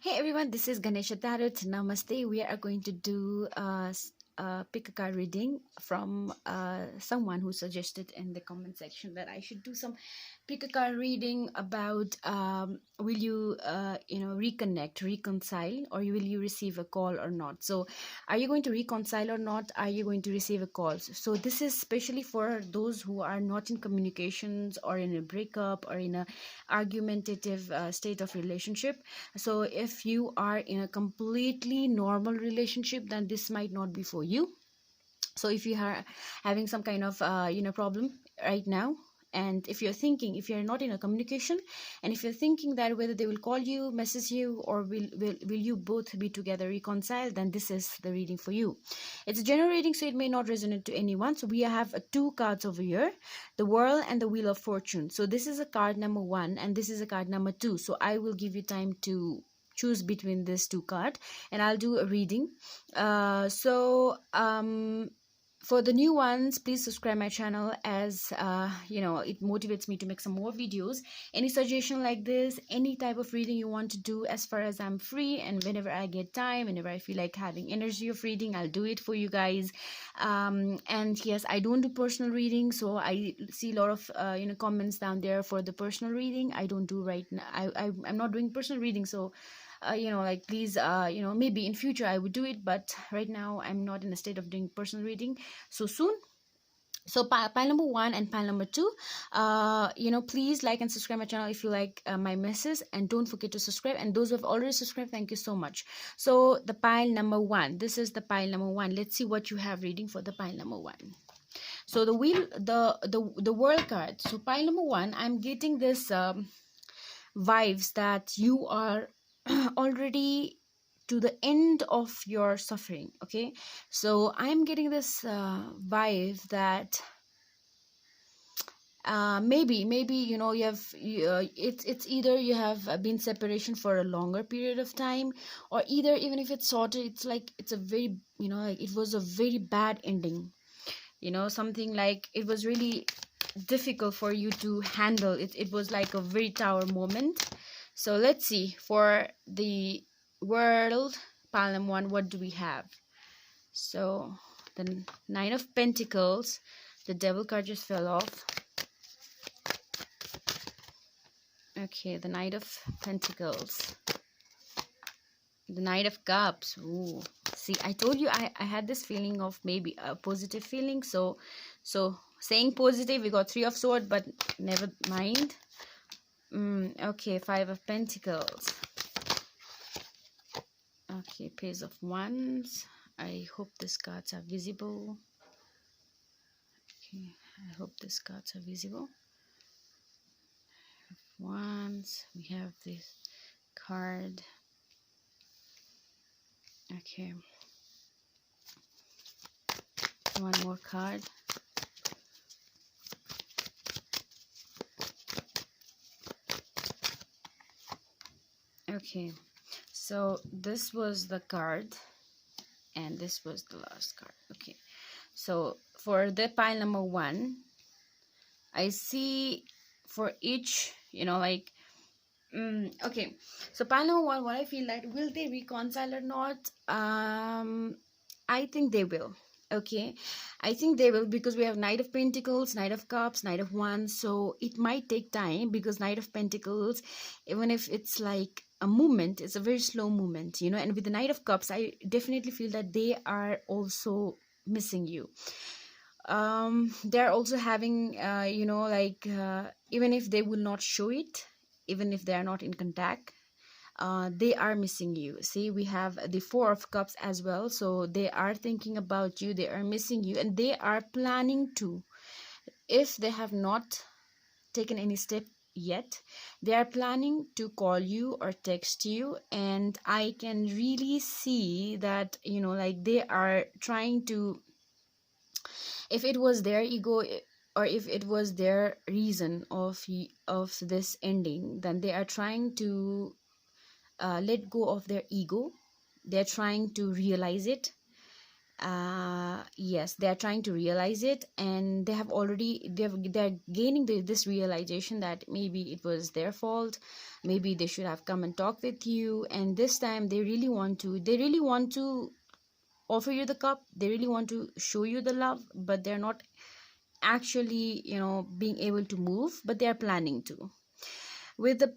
Hey everyone, this is Ganesha Tarot. Namaste. We are going to do pick a card reading from someone who suggested in the comment section that I should do some pick a card reading about will you reconnect, reconcile, or will you receive a call or not. So are you going to reconcile or not? Are you going to receive a call? So this is especially for those who are not in communications or in a breakup or in a argumentative state of relationship. So if you are in a completely normal relationship, then this might not be for you. So if you are having some kind of problem right now, and if you're not in a communication, and if you're thinking that whether they will call you, message you, or will you both be together, reconcile, then this is the reading for you. It's a general reading, so it may not resonate to anyone. So we have two cards over here, the World and the Wheel of Fortune. So this is a card number 1 and this is a card number 2. So I will give you time to choose between these two cards and I'll do a reading. For the new ones, please subscribe my channel, as it motivates me to make some more videos. Any suggestion like this, any type of reading you want to do, as far as I'm free and whenever I get time, whenever I feel like having energy of reading, I'll do it for you guys. And yes, I don't do personal reading, so I see a lot of comments down there for the personal reading. I don't do right now. I'm not doing personal reading, so please maybe in future I would do it, but right now I'm not in a state of doing personal reading so soon. So pile number 1 and pile number 2, please like and subscribe my channel if you like my message, and don't forget to subscribe. And those who have already subscribed, thank you so much. So the pile number 1, this is the pile number 1. Let's see what you have reading for the pile number 1. So the wheel, the World card. So pile number 1, I'm getting this vibes that you are already to the end of your suffering. Okay, so I'm getting this vibe that maybe you have it's either you have been separation for a longer period of time, or either even if it's sorted, it's like it's a very like it was a very bad ending, something like it was really difficult for you to handle it. It was like a very tower moment. So let's see for the World pile number 1, what do we have? So the 9 of Pentacles, the Devil card just fell off. Okay, the Knight of Pentacles, the Knight of Cups. Ooh, see, I told you I had this feeling of maybe a positive feeling. So saying positive, we got 3 of Swords, but never mind. Okay, 5 of Pentacles. Okay, Page of Wands. I hope these cards are visible. Okay, I hope these cards are visible. Wands. We have this card. Okay. One more card. Okay, so this was the card and this was the last card. Okay, so for the pile number 1, I see for each okay, so pile number 1, what I feel like, will they reconcile or not? I think they will. Okay, I think they will, because we have Knight of Pentacles, Knight of Cups, Knight of Wands. So it might take time, because Knight of Pentacles, even if it's like a movement, it's a very slow movement, and with the Knight of Cups, I definitely feel that they are also missing you. They're also having even if they will not show it, even if they are not in contact, they are missing you. See, we have the 4 of Cups as well. So they are thinking about you, they are missing you, and they are planning to, if they have not taken any step yet, they are planning to call you or text you. And I can really see that they are trying to, if it was their ego, or if it was their reason of this ending, then they are trying to let go of their ego. They're trying to realize it, Yes, they are trying to realize it, and they're gaining this realization that maybe it was their fault, maybe they should have come and talked with you, and this time they really want to offer you the cup, they really want to show you the love, but they're not actually, being able to move, but they are planning to. With the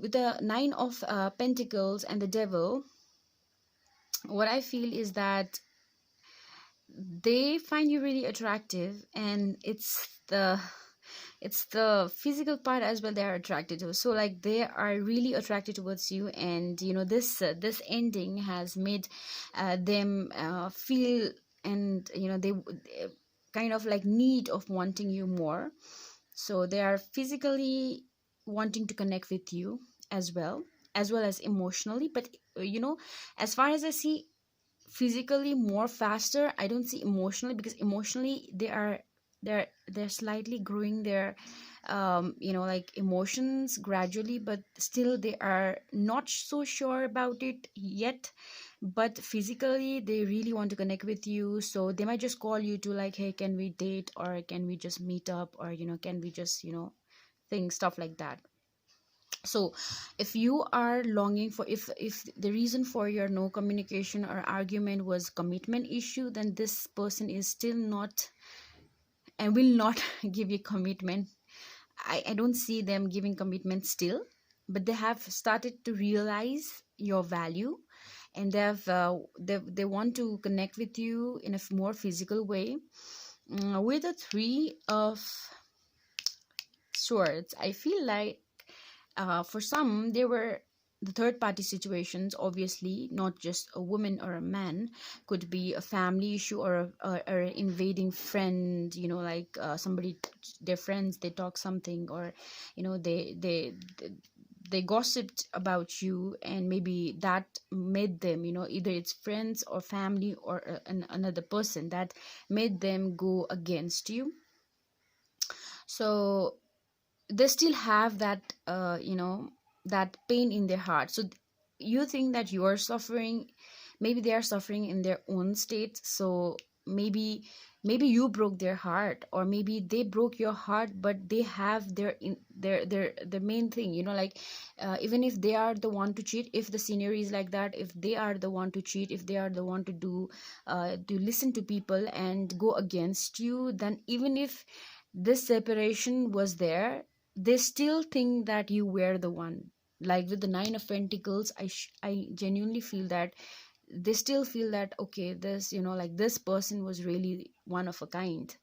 with the nine of pentacles and the devil, what I feel is that they find you really attractive, and it's the physical part as well they are attracted to. So like they are really attracted towards you, and this ending has made them feel, and they kind of like need of wanting you more. So they are physically wanting to connect with you as well as emotionally, but as far as I see, physically more faster. I don't see emotionally, because emotionally they're slightly growing their like emotions gradually, but still they are not so sure about it yet. But physically they really want to connect with you, so they might just call you to like, hey, can we date, or can we just meet up, or can we just think stuff like that. So if you are longing for, if the reason for your no communication or argument was commitment issue, then this person is still not and will not give you commitment. I don't see them giving commitment still, but they have started to realize your value, and they want to connect with you in a more physical way. With the three of swords, I feel like for some they were the third party situations, obviously not just a woman or a man. Could be a family issue, or an invading friend, like somebody, their friends, they talk something, or they gossiped about you, and maybe that made them, either it's friends or family, or another person that made them go against you. So they still have that that pain in their heart. So you think that you are suffering, maybe they are suffering in their own state. So maybe you broke their heart, or maybe they broke your heart, but they have their main thing, like even if they are the one to cheat, if the scenery is like that, if they are the one to cheat, if they are the one to do to listen to people and go against you, then even if this separation was there, they still think that you were the one. Like with the nine of pentacles, I genuinely feel that they still feel that, okay, this, like this person was really one of a kind,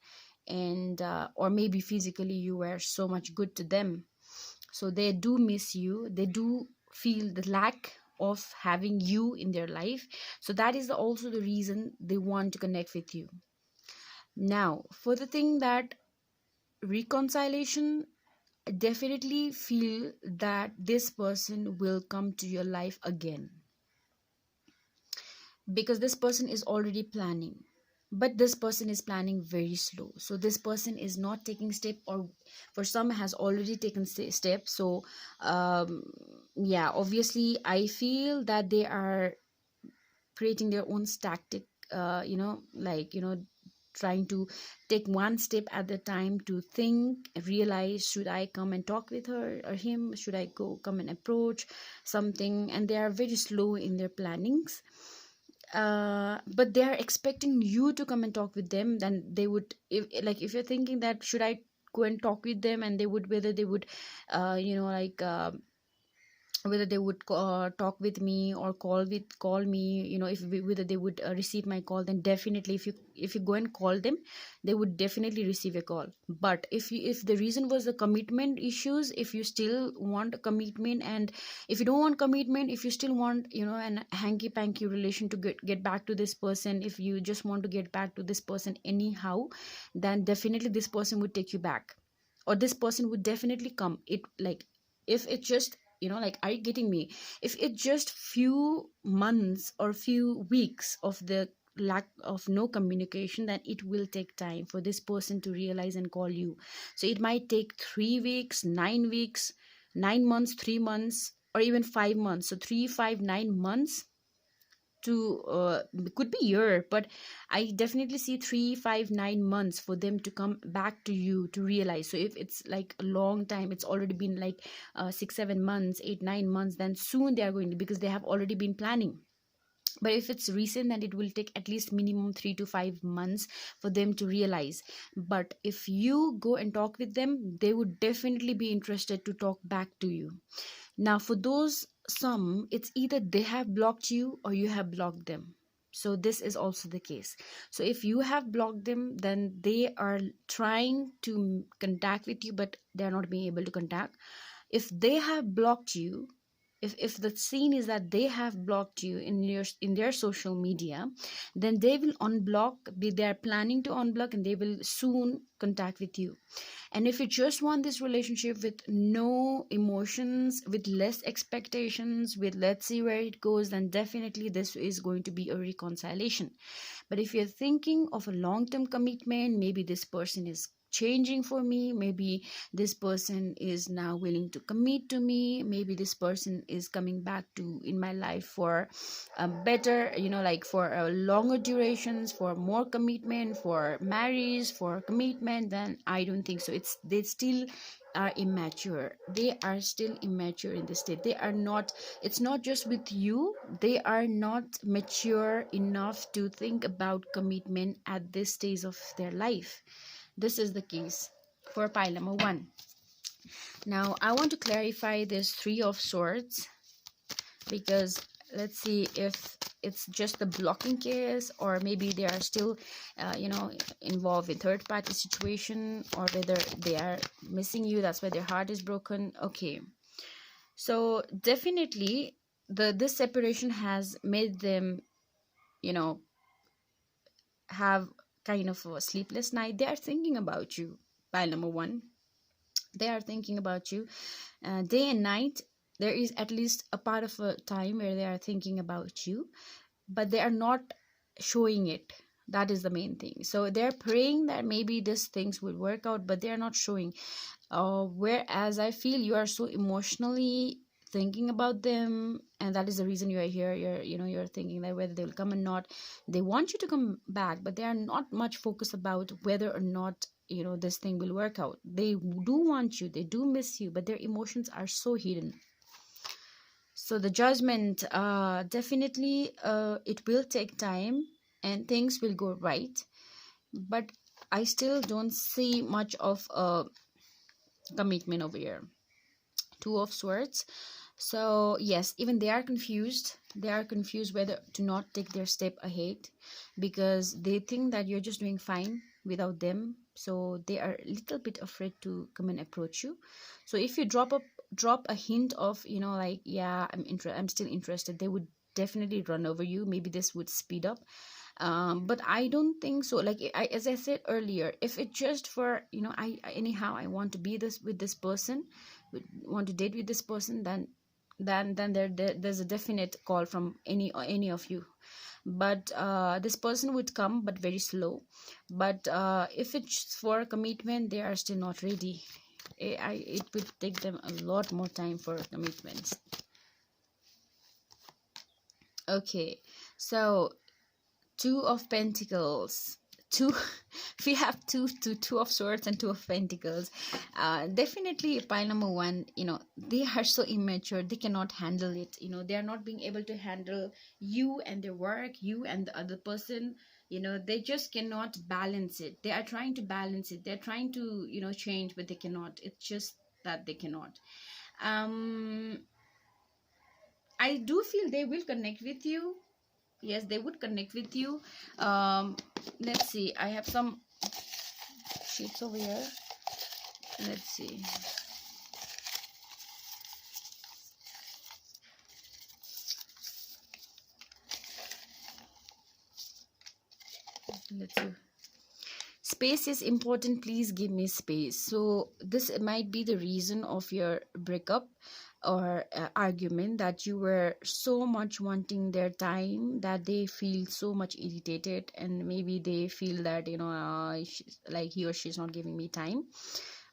and or maybe physically you were so much good to them. So they do miss you, they do feel the lack of having you in their life. So that is also the reason they want to connect with you. Now for the thing that reconciliation, definitely feel that this person will come to your life again, because this person is already planning, but this person is planning very slow. So this person is not taking step, or for some has already taken step. So um yeah, obviously I feel that they are creating their own tactic, like trying to take one step at the time to think, realize, should I come and talk with her or him, should I go come and approach something, and they are very slow in their plannings. But they are expecting you to come and talk with them. Then they would, if you're thinking that should I go and talk with them, and they would, whether they would whether they would talk with me or call me, whether they would receive my call, then definitely if you go and call them, they would definitely receive a call. But if the reason was the commitment issues, if you still want a commitment, and if you don't want commitment, if you still want an hanky panky relation to get back to this person, if you just want to get back to this person anyhow, then definitely this person would take you back, or this person would definitely come. It like, if it just, like, are you getting me? If it just few months or few weeks of the lack of no communication, then it will take time for this person to realize and call you. So it might take 3 weeks, 9 weeks, 9 months, 3 months, or even 5 months. So 3, 5, 9 months, to could be year, but I definitely see 3, 5, 9 months for them to come back to you to realize. So if it's like a long time, it's already been like 6, 7 months, 8, 9 months, then soon they are going to, because they have already been planning. But if it's recent, then it will take at least minimum 3 to 5 months for them to realize. But if you go and talk with them, they would definitely be interested to talk back to you. Now for those some, it's either they have blocked you or you have blocked them. So this is also the case. So if you have blocked them, then they are trying to contact with you, but they are not being able to contact. If they have blocked you, if the scene is that they have blocked you in their social media, then they will unblock. They are planning to unblock, and they will soon contact with you. And if you just want this relationship with no emotions, with less expectations, with let's see where it goes, then definitely this is going to be a reconciliation. But if you're thinking of a long-term commitment, maybe this person is changing for me, maybe this person is now willing to commit to me, maybe this person is coming back to in my life for a better, like for a longer durations, for more commitment, for marriage, for commitment, then I don't think so. They still are immature. They are still immature in this state. They are not, it's not just with you, they are not mature enough to think about commitment at this stage of their life. This is the case for pile number 1. Now I want to clarify this 3 of swords, because let's see if it's just the blocking case, or maybe they are still involved in third party situation, or whether they are missing you, that's why their heart is broken. Okay, so definitely this separation has made them have kind of a sleepless night. They are thinking about you, pile number 1. They are thinking about you day and night. There is at least a part of a time where they are thinking about you, but they are not showing it. That is the main thing. So they're praying that maybe these things will work out, but they are not showing. Whereas I feel you are so emotionally thinking about them, and that is the reason you are here. You're thinking that whether they will come or not. They want you to come back, but they are not much focused about whether or not this thing will work out. They do want you, they do miss you, but their emotions are so hidden. So the judgment, definitely it will take time and things will go right, but I still don't see much of a commitment over here. 2 of swords. So yes, even they are confused. They are confused whether to not take their step ahead, because they think that you're just doing fine without them. So they are a little bit afraid to come and approach you. So if you drop a hint of like, yeah, I'm still interested, they would definitely run over you. Maybe this would speed up, but I don't think so. Like as I said earlier, if it just for I want to be this with this person, want to date with this person, then there's a definite call from any of you. But this person would come, but very slow. But if it's for commitment, they are still not ready. It would take them a lot more time for commitments. Okay, so 2 of Pentacles. We have two of swords and 2 of Pentacles. Definitely pile number 1, they are so immature, they cannot handle it. They are not being able to handle you and their work, you and the other person. They just cannot balance it. They are trying to balance it, they're trying to change, but they cannot. It's just that they cannot. I do feel they will connect with you. Yes, they would connect with you. Let's see, I have some sheets over here. Let's see. Let's see. Space is important, please give me space. So this might be the reason of your breakup or argument, that you were so much wanting their time that they feel so much irritated, and maybe they feel that like he or she is not giving me time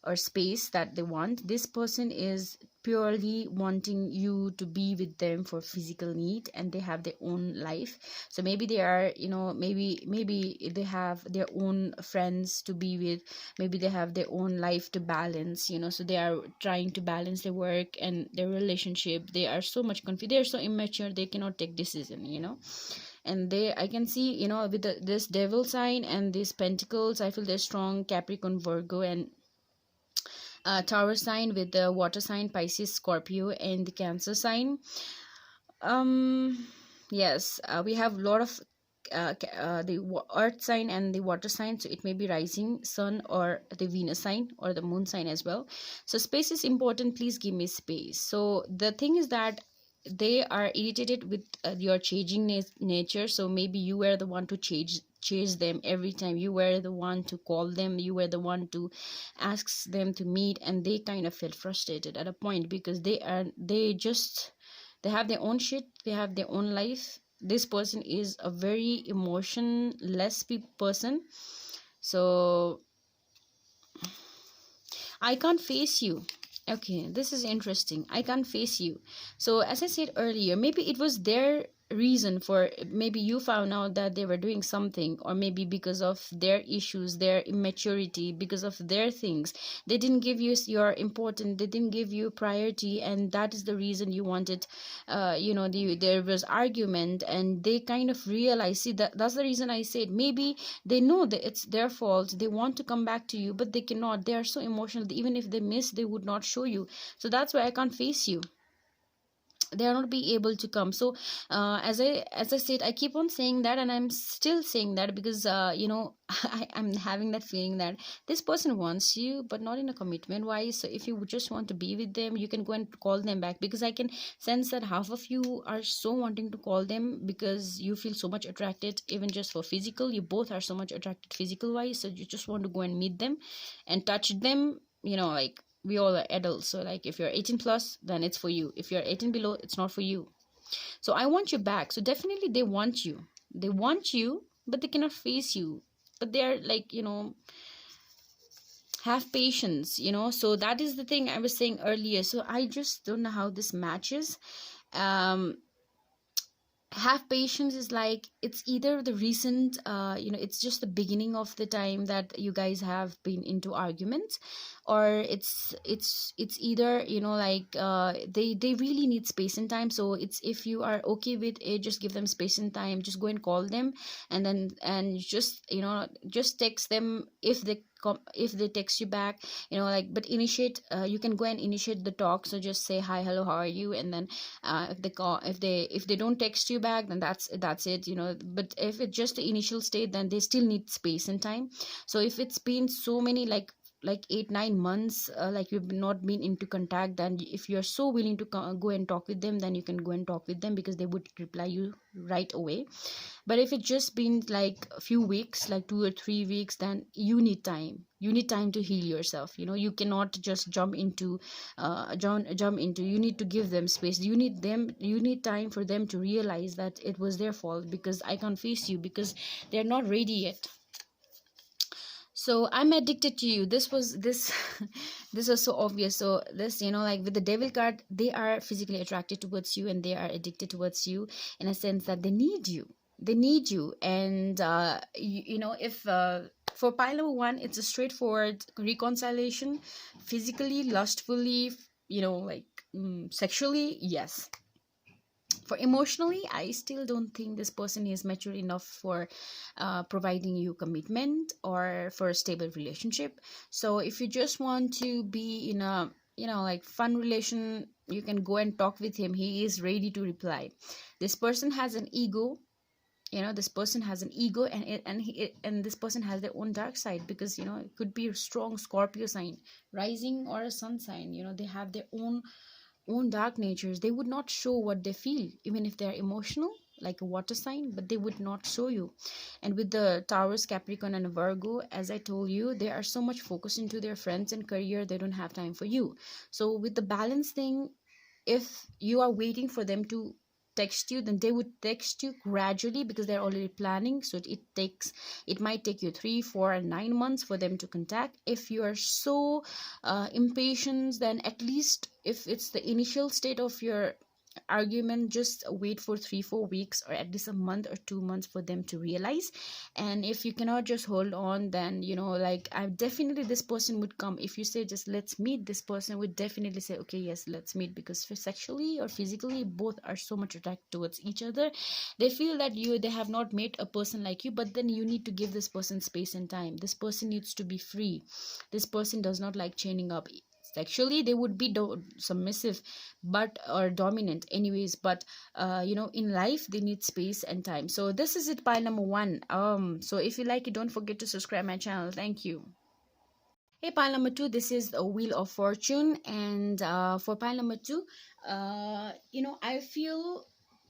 or space that they want. This person is purely wanting you to be with them for physical need, and they have their own life. So maybe they are, maybe they have their own friends to be with, maybe they have their own life to balance, so they are trying to balance their work and their relationship. They are so much confused, they are so immature, they cannot take decision, and they, I can see, with this devil sign and these pentacles, I feel they're strong Capricorn, Virgo, and Taurus sign, with the water sign Pisces, Scorpio, and the Cancer sign. Yes, we have a lot of the earth sign and the water sign, so it may be rising sun or the Venus sign or the moon sign as well. So space is important, please give me space. So the thing is that they are irritated with your changing nature. So maybe you were the one to chase them every time, you were the one to call them, you were the one to ask them to meet, and they kind of felt frustrated at a point because they have their own shit, they have their own life. This person is a very emotionless person. So I can't face you. Okay, this is interesting. I can't face you. So as I said earlier, maybe it was their reason for, maybe you found out that they were doing something, or maybe because of their issues, their immaturity, because of their things, they didn't give you your important, they didn't give you priority, and that is the reason you wanted, there was argument, and they kind of realize, see, that's the reason I said maybe they know that it's their fault, they want to come back to you, but they cannot, they are so emotional, even if they miss, they would not show you. So that's why I can't face you, they are not be able to come. So as I said, I keep on saying that, and I'm still saying that because I'm having that feeling that this person wants you, but not in a commitment wise. So if you just want to be with them, you can go and call them back, because I can sense that half of you are so wanting to call them because you feel so much attracted, even just for physical, you both are so much attracted physical wise, so you just want to go and meet them and touch them, like we all are adults, so like if you're 18 plus, then it's for you, if you're 18 below, it's not for you. So I want you back. So definitely they want you, but they cannot face you, but they're like, have patience, so that is the thing I was saying earlier. So I just don't know how this matches. Have patience is like, it's either the recent, it's just the beginning of the time that you guys have been into arguments, or it's either, they really need space and time. So it's, if you are okay with it, just give them space and time, just go and call them, and just, just text them if they text you back, but initiate, you can go and initiate the talk. So just say hi, hello, how are you, and then if they don't text you back, then that's it, but if it's just the initial state, then they still need space and time. So if it's been so many, like 8-9 months, like you've not been into contact, then if you're so willing to go and talk with them, then you can go and talk with them, because they would reply you right away. But if it's just been like a few weeks, like 2 or 3 weeks, then you need time to heal yourself. You cannot just jump into, you need to give them space, you need time for them to realize that it was their fault, because I can't face you, because they're not ready yet. So I'm addicted to you. This this was so obvious. So this, like with the devil card, they are physically attracted towards you, and they are addicted towards you, in a sense that they need you. And if for pile number 1, it's a straightforward reconciliation, physically, lustfully, sexually, yes. For emotionally, I still don't think this person is mature enough for providing you commitment or for a stable relationship. So if you just want to be in a fun relation, you can go and talk with him, he is ready to reply. This person has an ego, this person has an ego, and this person has their own dark side, because it could be a strong Scorpio sign rising, or a sun sign. They have their own dark natures. They would not show what they feel, even if they're emotional, like a water sign, but they would not show you. And with the Taurus, Capricorn, and Virgo, as I told you, they are so much focused into their friends and career, they don't have time for you. So with the balance thing, if you are waiting for them to text you, then they would text you gradually, because they're already planning. So it might take you 3, 4 and 9 months for them to contact. If you are so impatient, then at least if it's the initial state of your argument, just wait for 3, 4 weeks, or at least a month or 2 months for them to realize. And if you cannot just hold on, then like, I definitely, this person would come. If you say just let's meet, this person would definitely say okay, yes, let's meet, because sexually or physically both are so much attracted towards each other. They feel that they have not met a person like you, but then you need to give this person space and time. This person needs to be free. This person does not like chaining up. Sexually they would be submissive, but or dominant anyways, but in life they need space and time. So this is it, pile number 1. So if you like it, don't forget to subscribe my channel. Thank you. Hey, pile number 2, this is the Wheel of Fortune. And for pile number 2, I feel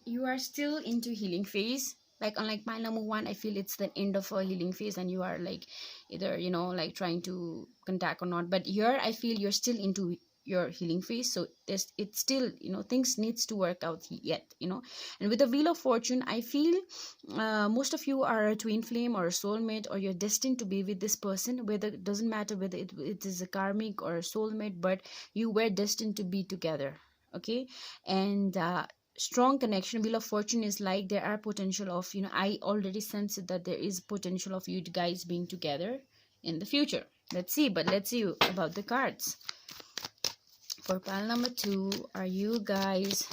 you are still into healing phase. Like, unlike pile number 1, I feel it's the end of a healing phase and you are like either like trying to contact or not. But here I feel you're still into your healing phase. So it's still, things needs to work out yet. And with the Wheel of Fortune, I feel most of you are a twin flame or a soulmate, or you're destined to be with this person. Whether it doesn't matter whether it is a karmic or a soulmate, but you were destined to be together. Okay. And strong connection. Wheel of Fortune is like there are potential of, I already sense it, that there is potential of you guys being together in the future. Let's see about the cards. For pile number 2, are you guys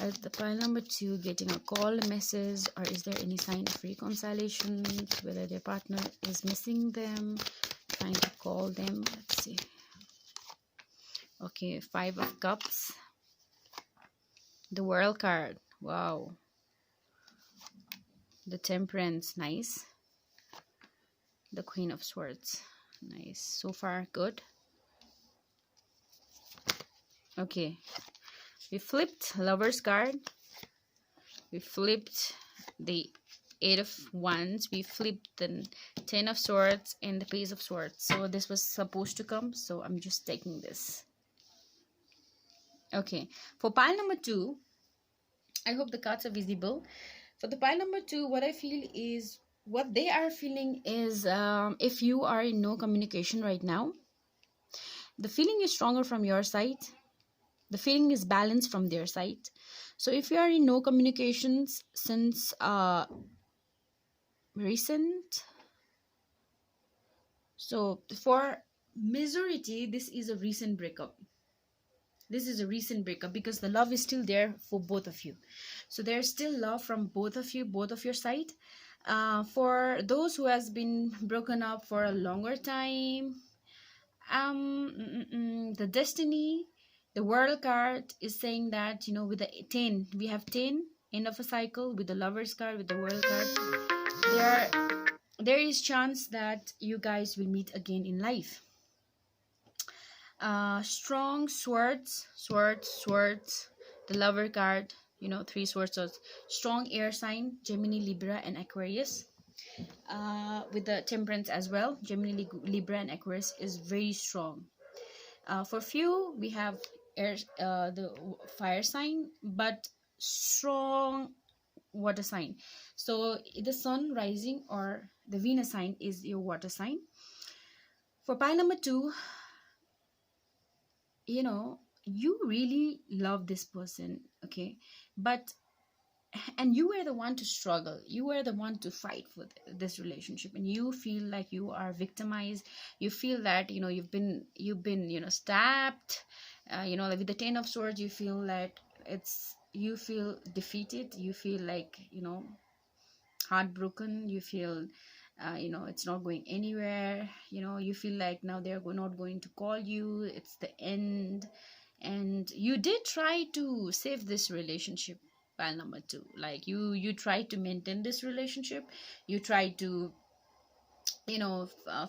at the pile number 2 getting a call, a message, or is there any sign of reconciliation? Whether their partner is missing them, trying to call them. Let's see. Okay, 5 of Cups. The World card. Wow. The Temperance. Nice. The Queen of Swords. Nice. So far, good. Okay. We flipped Lover's card. We flipped the 8 of Wands. We flipped the 10 of Swords and the Page of Swords. So this was supposed to come. So I'm just taking this. Okay. For pile number 2, I hope the cards are visible. For the pile number 2, what I feel is, what they are feeling is, if you are in no communication right now, the feeling is stronger from your side. The feeling is balanced from their side. So if you are in no communications since recent, so for majority, this is a recent breakup. This is a recent breakup, because the love is still there for both of you. So there's still love from both of you, both of your side. For those who has been broken up for a longer time, the Destiny, the World card is saying that, with the 10, we have 10, end of a cycle. With the Lovers card, with the World card, there is chance that you guys will meet again in life. Strong swords, the Lover card, 3 swords. So strong air sign, Gemini, Libra and Aquarius. With the Temperance as well, Gemini, Libra and Aquarius is very strong. For few, we have air, the fire sign, but strong water sign. So the Sun rising or the Venus sign is your water sign. For pile number 2, you really love this person, okay, and you were the one to struggle, you were the one to fight for this relationship, and you feel like you are victimized. You feel that you've been stabbed, like with the 10 of Swords, you feel like you feel defeated, you feel like heartbroken, you feel it's not going anywhere, you feel like now they're not going to call you, it's the end. And you did try to save this relationship, pile number 2. Like you tried to maintain this relationship, you tried to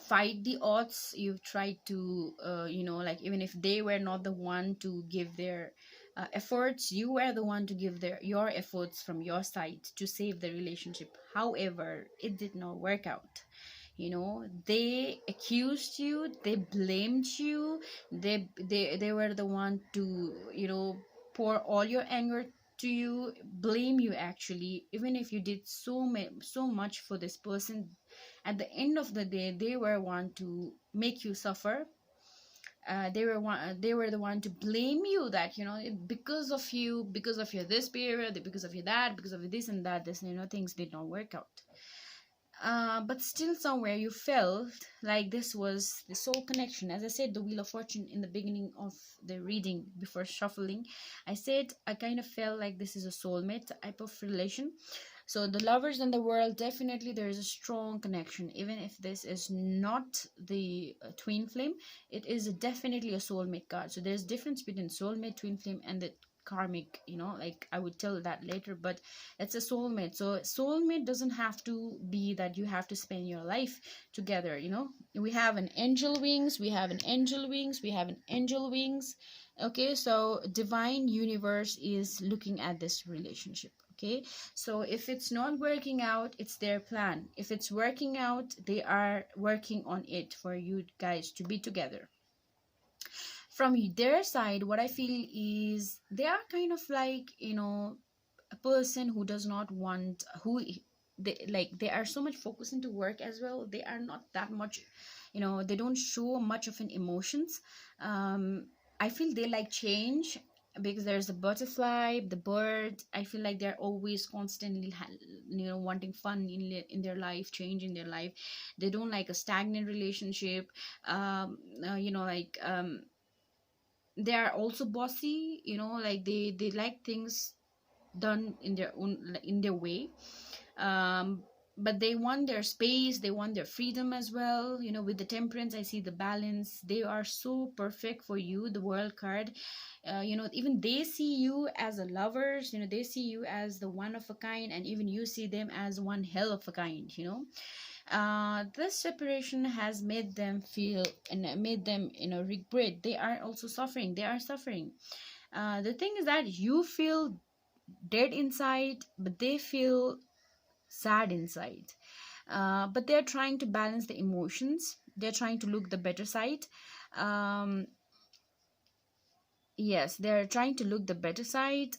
fight the odds, you've tried to like, even if they were not the one to give their efforts, you were the one to give your efforts from your side to save the relationship. However, it did not work out. They accused you, they blamed you, they were the one to pour all your anger to you, blame you actually, even if you did so much for this person. At the end of the day, they were one to make you suffer. They were the one to blame you, that because of you, because of your this period, because of your that, because of this and that, this, things did not work out. But still somewhere you felt like this was the soul connection. As I said, the Wheel of Fortune in the beginning of the reading, before shuffling, I said I kind of felt like this is a soulmate type of relation. So the lovers in the world, definitely there is a strong connection. Even if this is not the twin flame, it is definitely a soulmate card. So there's difference between soulmate, twin flame, and the karmic, like I would tell that later, but it's a soulmate. So soulmate doesn't have to be that you have to spend your life together. We have an angel wings, we have an angel wings, we have an angel wings. Okay, so divine universe is looking at this relationship. Okay, so if it's not working out, it's their plan. If it's working out, they are working on it for you guys to be together. From their side, what I feel is they are kind of like, a person who does not want, they are so much focused into work as well. They are not that much, they don't show much of an emotions. I feel they like change, because there's the butterfly, the bird. I feel like they're always constantly wanting fun in their life, change in their life. They don't like a stagnant relationship. They are also bossy, like they like things done in their own, in their way. But they want their space, they want their freedom as well. With the Temperance, I see the balance. They are so perfect for you, the World card. Even they see you as a lovers, they see you as the one of a kind, and even you see them as one hell of a kind. This separation has made them feel, and made them regret. They are also suffering, they are suffering. The thing is that you feel dead inside, but they feel sad inside. But they're trying to balance the emotions, they're trying to look the better side. Yes, they're trying to look the better side.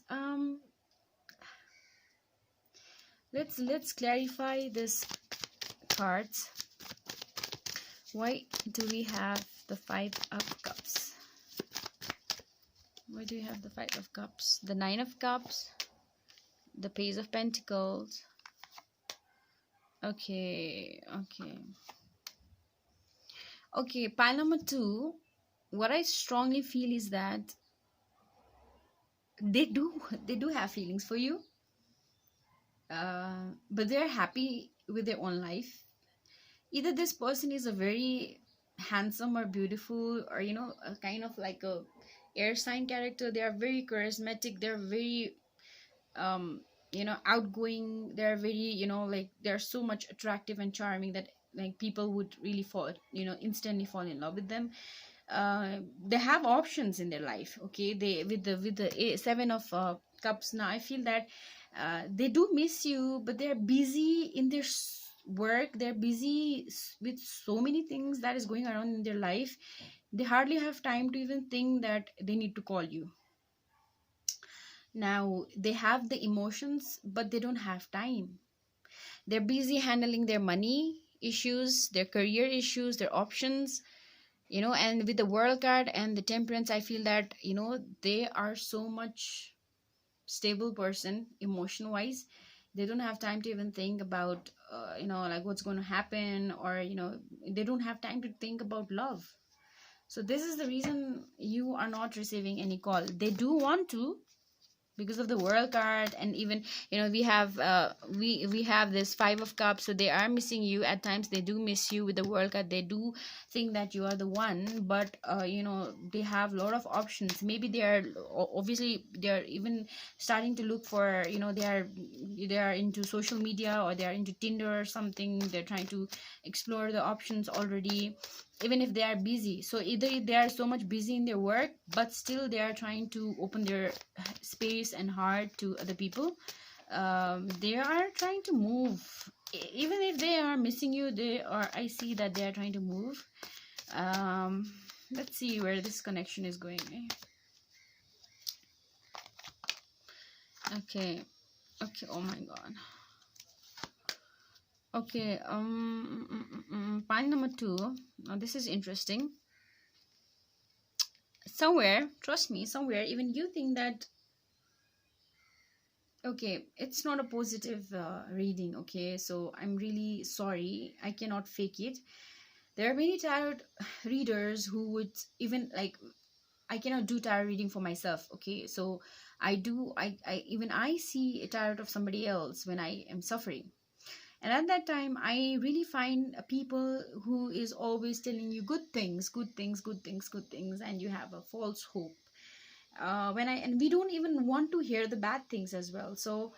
Let's clarify this cards. Why do we have the Five of Cups? Why do we have the Five of Cups, the Nine of Cups, the Page of Pentacles? Okay, pile number 2. What I strongly feel is that they do have feelings for you, but they're happy with their own life. Either this person is a very handsome or beautiful, or a kind of like a air sign character. They are very charismatic, they're very outgoing. They're very, like they're so much attractive and charming that like people would really fall, instantly fall in love with them. They have options in their life. Okay, they with the Seven of Cups. Now I feel that they do miss you, but they're busy in their work. They're busy with so many things that is going around in their life. They hardly have time to even think that they need to call you. Now they have the emotions, but they don't have time. They're busy handling their money issues, their career issues, their options. And with the World card and the Temperance, I feel that they are so much stable person emotion wise. They don't have time to even think about like what's going to happen, or they don't have time to think about love. So this is the reason you are not receiving any call. They do want to, because of the World card, and even we have we have this Five of Cups. So they are missing you at times. They do miss you with the World card. They do think that you are the one, but they have a lot of options. Maybe they are, obviously they are even starting to look for, they are into social media, or they are into Tinder or something. They're trying to explore the options already, even if they are busy. So either they are so much busy in their work, but still they are trying to open their space and heart to other people. They are trying to move. Even if they are missing you, I see that they are trying to move. Let's see where this connection is going. Okay. Okay. Oh my god. Okay. Pile number 2. Now this is interesting. Somewhere, trust me, somewhere even you think that, okay, it's not a positive reading. Okay, so I'm really sorry, I cannot fake it. There are many tarot readers who would even like, I cannot do tarot reading for myself. Okay, so I even I see a tarot of somebody else when I am suffering, and at that time I really find people who is always telling you good things, good things, good things, good things, and you have a false hope. When I and we don't even want to hear the bad things as well, so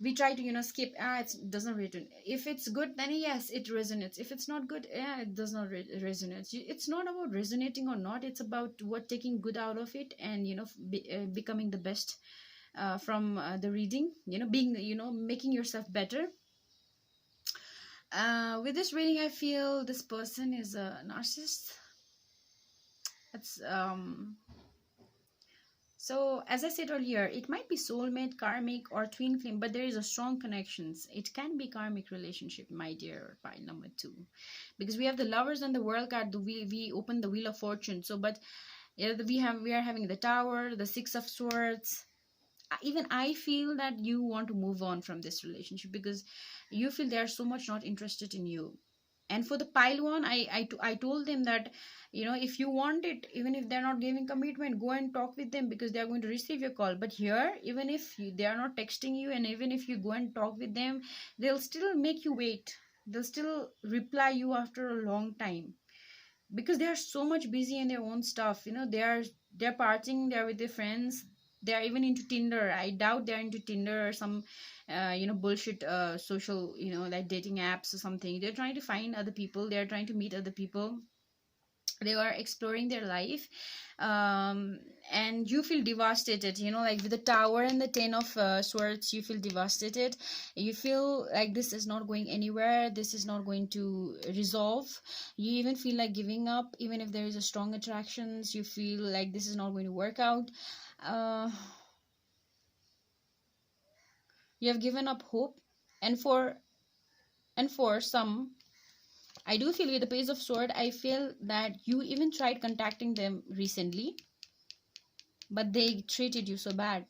we try to skip. It doesn't resonate. If it's good, then yes, it resonates. If it's not good, yeah, it does not resonate. It's not about resonating or not, it's about what taking good out of it, and becoming the best from the reading, being, making yourself better. With this reading, I feel this person is a narcissist. It's So, as I said earlier, it might be soulmate, karmic, or twin flame, but there is a strong connections. It can be karmic relationship, my dear pile number 2, because we have the lovers and the world card. We open the wheel of fortune. So, but yeah, we are having the tower, the 6 of swords. Even I feel that you want to move on from this relationship because you feel they are so much not interested in you. And for the pile one, I told them that, if you want it, even if they're not giving commitment, go and talk with them because they're going to receive your call. But here, even if they are not texting you, and even if you go and talk with them, they'll still make you wait. They'll still reply you after a long time because they are so much busy in their own stuff. They're partying, they're with their friends, they're even into Tinder. I doubt they're into Tinder or some bullshit social, like dating apps or something. They're trying to find other people, they're trying to meet other people, they are exploring their life. And you feel devastated, like with the tower and the 10 of swords, you feel devastated. You feel like this is not going anywhere, this is not going to resolve. You even feel like giving up, even if there is a strong attractions, you feel like this is not going to work out. uh, you have given up hope. And for some, I do feel with the Page of Sword, I feel that you even tried contacting them recently, but they treated you so bad.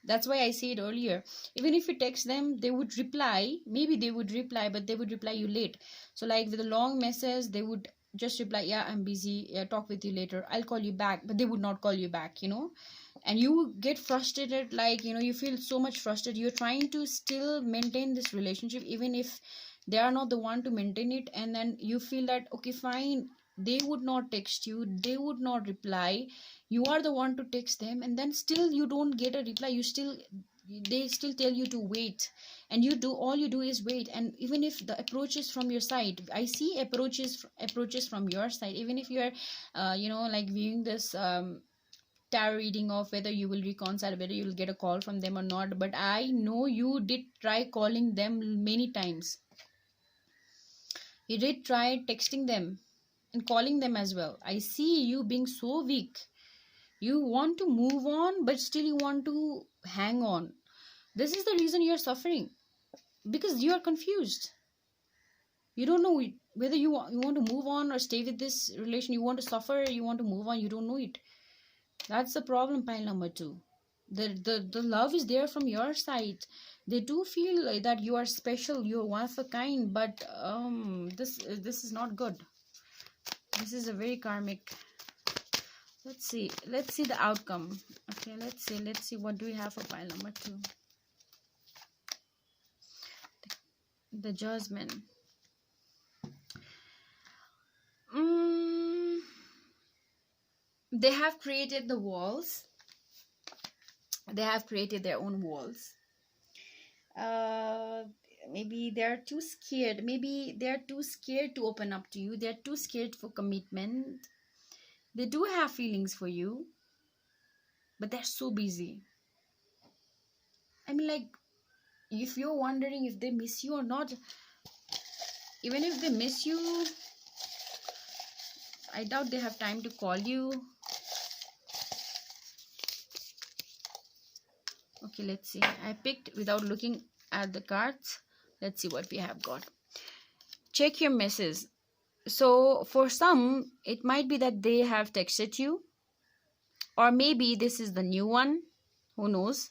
That's why I said earlier, even if you text them, they would reply. Maybe they would reply, but they would reply you late. So, like with a long message, they would just reply, "Yeah, I'm busy. Yeah, talk with you later. I'll call you back." But they would not call you back. And you get frustrated, like, you feel so much frustrated. You're trying to still maintain this relationship, even if they are not the one to maintain it. And then you feel that, okay, fine, they would not text you, they would not reply, you are the one to text them, and then still you don't get a reply. They still tell you to wait, and all you do is wait. And even if the approaches from your side, I see approaches from your side, even if you are like viewing this tarot reading of whether you will reconcile, whether you will get a call from them or not, but I know you did try calling them many times. You did try texting them and calling them as well. I see you being so weak. You want to move on, but still you want to hang on. This is the reason you're suffering, because you are confused. You don't know whether you want to move on or stay with this relation. You want to suffer, you want to move on, you don't know it. That's the problem, pile number 2. The love is there from your side. They do feel like that you are special, you're one of a kind, but this is not good. This is a very karmic. Let's see the outcome. Okay, let's see what do we have for pile number 2. The Judgment. They have created the walls. They have created their own walls. uh Maybe they're too scared. Maybe they're too scared to open up to you. They're too scared for commitment. They do have feelings for you, but they're so busy. I mean, like, if you're wondering if they miss you or not, even if they miss you, I doubt they have time to call you. Okay, let's see. I picked without looking at the cards. Let's see what we have got. Check your messages. So for some, it might be that they have texted you, or maybe this is the new one. Who knows?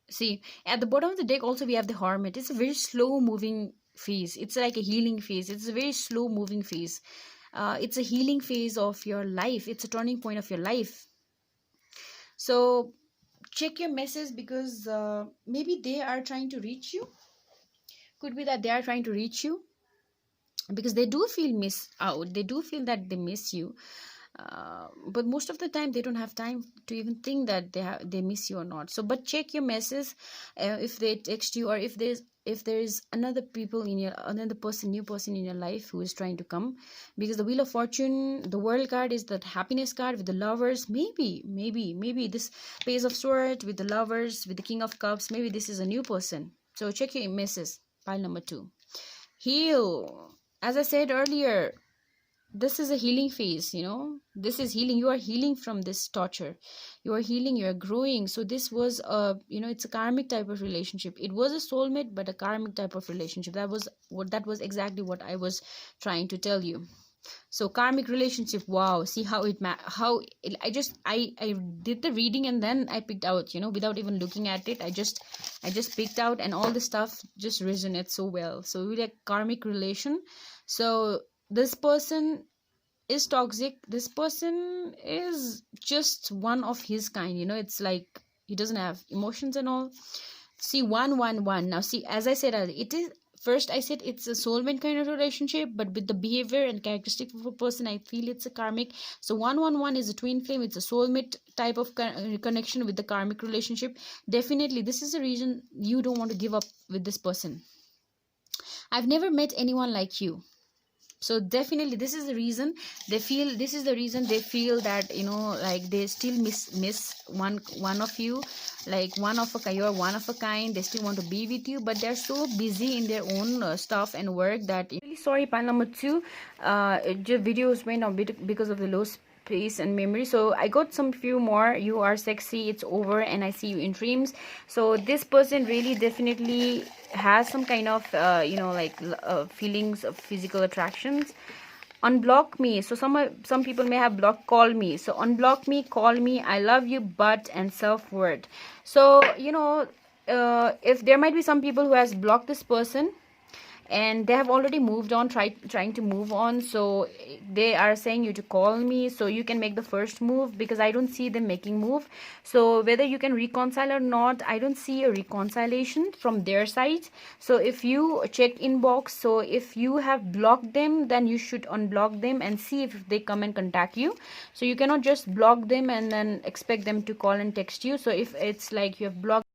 See, at the bottom of the deck also we have the Hermit. It's a very slow moving phase. It's like a healing phase. It's a very slow moving phase. It's a healing phase of your life. It's a turning point of your life. So check your message, because maybe they are trying to reach you. Could be that they are trying to reach you because they do feel miss out. They do feel that they miss you. But most of the time they don't have time to even think that they miss you or not. So but check your message, if they text you, or if there's another new person in your life who is trying to come, because the Wheel of Fortune, the World card, is that happiness card with the Lovers. Maybe this Page of Swords with the Lovers, with the King of Cups, maybe this is a new person. So check your message. Pile number 2. Heal. As I said earlier, this is a healing phase. This is healing. You are healing from this torture. You are healing. You are growing. So this was it's a karmic type of relationship. It was a soulmate, but a karmic type of relationship. That was exactly what I was trying to tell you. So karmic relationship. Wow. See how I did the reading, and then I picked out, without even looking at it. I just picked out, and all the stuff just resonates so well. So really a karmic relation. So this person is toxic. This person is just one of his kind. It's like he doesn't have emotions and all. See, 111. Now see, as I said, it is first I said it's a soulmate kind of relationship, but with the behavior and characteristic of a person, I feel it's a karmic. So 111 is a twin flame. It's a soulmate type of connection with the karmic relationship. Definitely this is the reason you don't want to give up with this person. I've never met anyone like you. So definitely this is the reason they feel that like they still miss one of you, like you're one of a kind. They still want to be with you, but they're so busy in their own stuff and work that really sorry. Pile number 2, videos went a bit because of the low space and memory. So I got some few more. You are sexy, it's over, and I see you in dreams. So this person really definitely has some kind of feelings of physical attractions. Unblock me. So some people may have blocked. Call me. So unblock me, call me, I love you, but, and self-worth. So if there might be some people who has blocked this person, and they have already moved on, trying to move on. So they are saying you to call me, so you can make the first move, because I don't see them making move. So whether you can reconcile or not, I don't see a reconciliation from their side. So if you check inbox, so if you have blocked them, then you should unblock them and see if they come and contact you. So you cannot just block them and then expect them to call and text you. So if it's like you have blocked